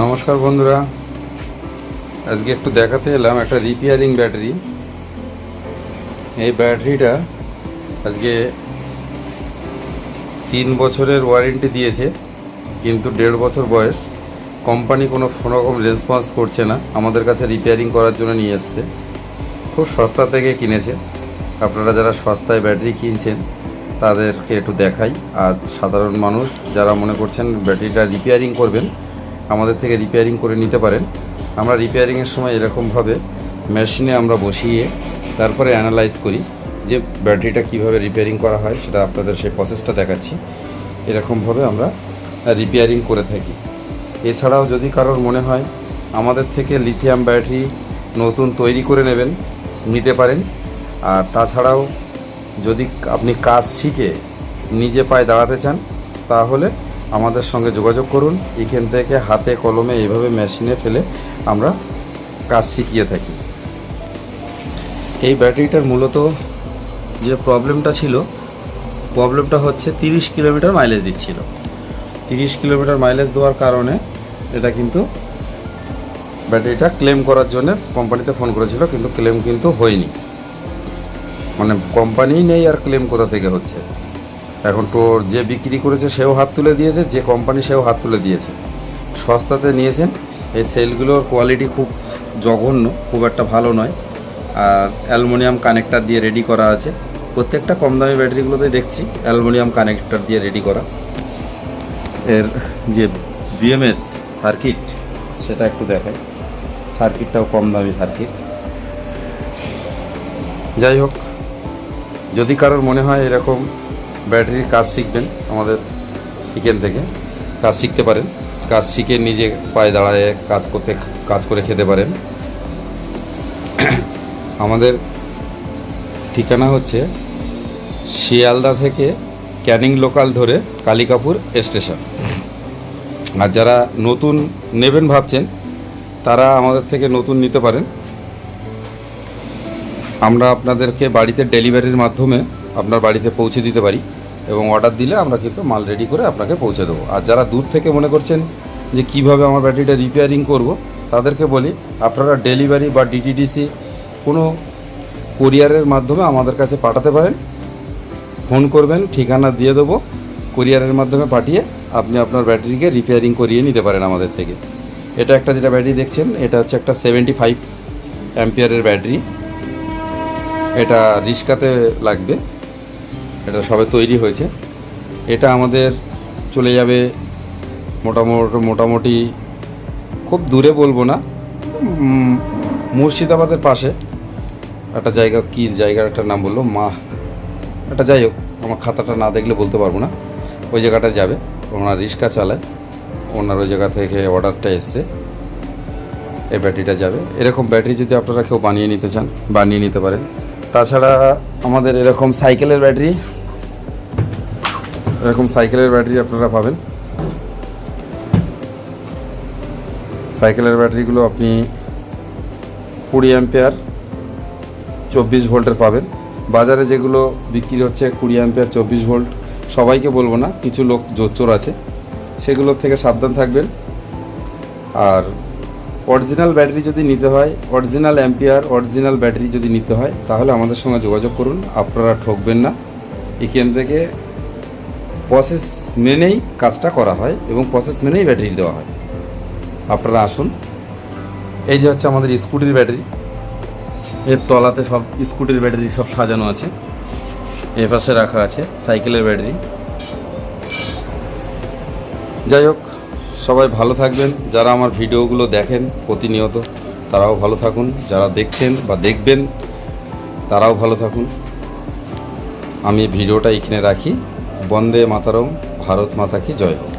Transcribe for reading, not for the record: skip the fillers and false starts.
নমস্কার বন্ধুরা, আজকে একটু দেখাতে এলাম একটা রিপেয়ারিং ব্যাটারি। এই ব্যাটারিটা আজকে 3 বছরের ওয়ারেন্টি দিয়েছে, কিন্তু 1.5 বছর বয়স। কোম্পানি কোনো রকম রেসপন্স করছে না, আমাদের কাছে রিপেয়ারিং করার জন্য নিয়ে এসছে। খুব সস্তা থেকে কিনেছে। আপনারা যারা সস্তায় ব্যাটারি কিনছেন তাদেরকে একটু দেখাই। আর সাধারণ মানুষ যারা মনে করছেন ব্যাটারিটা রিপেয়ারিং করবেন, আমাদের থেকে রিপেয়ারিং করে নিতে পারেন। আমরা রিপেয়ারিংয়ের সময় এরকমভাবে মেশিনে আমরা বসিয়ে তারপরে অ্যানালাইজ করি যে ব্যাটারিটা কীভাবে রিপেয়ারিং করা হয়, সেটা আপনাদের সেই প্রসেসটা দেখাচ্ছি। এরকমভাবে আমরা রিপেয়ারিং করে থাকি। এছাড়াও যদি কারোর মনে হয় আমাদের থেকে লিথিয়াম ব্যাটারি নতুন তৈরি করে নেবেন, নিতে পারেন। আর তাছাড়াও যদি আপনি কাজ শিখে নিজে পায়ে দাঁড়াতে চান, তাহলে আমাদের সঙ্গে যোগাযোগ করুন। এখান থেকে হাতে কলমে এইভাবে মেশিনে ফেলে আমরা কাজ শিখিয়ে থাকি। এই ব্যাটারিটার মূলত যে প্রবলেমটা ছিল, প্রবলেমটা হচ্ছে 30 কিলোমিটার মাইলেজ দিচ্ছিল। 30 কিলোমিটার মাইলেজ দেওয়ার কারণে এটা কিন্তু ব্যাটারিটা ক্লেম করার জন্য কোম্পানিতে ফোন করেছিল, কিন্তু ক্লেম কিন্তু হয়নি। মানে কোম্পানিই নেই, আর ক্লেম কোথা থেকে হচ্ছে? এখন তো যে বিক্রি করেছে সেও হাত তুলে দিয়েছে, যে কোম্পানি সেও হাত তুলে দিয়েছে। সস্তাতে নিয়েছেন। এই সেলগুলোর কোয়ালিটি খুব জঘন্য, খুব একটা ভালো নয়। আর অ্যালুমিনিয়াম কানেক্টার দিয়ে রেডি করা আছে। প্রত্যেকটা কম দামি ব্যাটারিগুলোতে দেখছি অ্যালুমিনিয়াম কানেক্টার দিয়ে রেডি করা। এর যে বিএমএস সার্কিট, সেটা একটু দেখায়। সার্কিটটাও কম দামি সার্কিট। যাই হোক, যদি কারোর মনে হয় এরকম ব্যাটারির কাজ শিখবেন, আমাদের এখান থেকে কাজ শিখতে পারেন। কাজ শিখে নিজে পায়ে দাঁড়ায় কাজ করে খেতে পারেন। আমাদের ঠিকানা হচ্ছে শিয়ালদা থেকে ক্যানিং লোকাল ধরে কালিকাপুর স্টেশন। আর যারা নতুন নেবেন ভাবছেন, তারা আমাদের থেকে নতুন নিতে পারেন। আমরা আপনাদেরকে বাড়িতে ডেলিভারির মাধ্যমে আপনার বাড়িতে পৌঁছে দিতে পারি, এবং অর্ডার দিলে আমরা কিন্তু মাল রেডি করে আপনাকে পৌঁছে দেবো। আর যারা দূর থেকে মনে করছেন যে কিভাবে আমার ব্যাটারিটা রিপেয়ারিং করব, তাদেরকে বলি আপনারা ডেলিভারি বা ডিটিডিসি কোনো কুরিয়ারের মাধ্যমে আমাদের কাছে পাঠাতে পারেন। ফোন করবেন, ঠিকানা দিয়ে দেবো, কুরিয়ারের মাধ্যমে পাঠিয়ে আপনি আপনার ব্যাটারিকে রিপেয়ারিং করিয়ে নিতে পারেন আমাদের থেকে। এটা একটা যেটা ব্যাটারি দেখছেন, এটা হচ্ছে একটা 75 অ্যাম্পিয়ারের ব্যাটারি। এটা রিস্কাতে লাগবে, এটা সবে তৈরি হয়েছে। এটা আমাদের চলে যাবে মোটামুটি খুব দূরে বলবো না, মুর্শিদাবাদের পাশে একটা জায়গা, কি জায়গাটার নাম বললো একটা, যাই হোক আমার খাতাটা না দেখলে বলতে পারবো না। ওই জায়গাটা যাবে, ওনার রিক্সা চালায়, ওনার ওই জায়গা থেকে অর্ডারটা এসছে, এই ব্যাটারিটা যাবে। এরকম ব্যাটারি যদি আপনারা কেউ বানিয়ে নিতে চান, বানিয়ে নিতে পারেন। তাছাড়া আমাদের এরকম সাইকেলের ব্যাটারি আপনারা পাবেন। সাইকেলের ব্যাটারিগুলো আপনি 20 অ্যাম্পিয়ার 24 ভোল্টের পাবেন। বাজারে যেগুলো বিক্রি হচ্ছে 20 অ্যাম্পিয়ার 24 ভোল্ট, সবাইকে বলবো না, কিছু লোক জোচ্চোর আছে, সেগুলোর থেকে সাবধান থাকবেন। আর অরিজিনাল ব্যাটারি যদি নিতে হয়, অরিজিনাল অ্যাম্পিয়ার অরিজিনাল ব্যাটারি যদি নিতে হয়, তাহলে আমাদের সঙ্গে যোগাযোগ করুন। আপনারা ঠকবেন না। এখান থেকে প্রসেস মেনেই কাজটা করা হয় এবং প্রসেস মেনেই ব্যাটারি দেওয়া হয়। আপনারা আসুন। এই যে হচ্ছে আমাদের স্কুটির ব্যাটারি, এর তলাতে সব স্কুটির ব্যাটারি সব সাজানো আছে, এ পাশে রাখা আছে সাইকেলের ব্যাটারি। যাই হোক, সবাই ভালো থাকবেন। যারা আমার ভিডিওগুলো দেখেন প্রতিনিয়ত, তারাও ভালো থাকুন। যারা দেখছেন বা দেখবেন, তারাও ভালো থাকুন। আমি ভিডিওটা এখানে রাখি। বন্দে মাতরম, ভারত মাতা কি জয় হোক।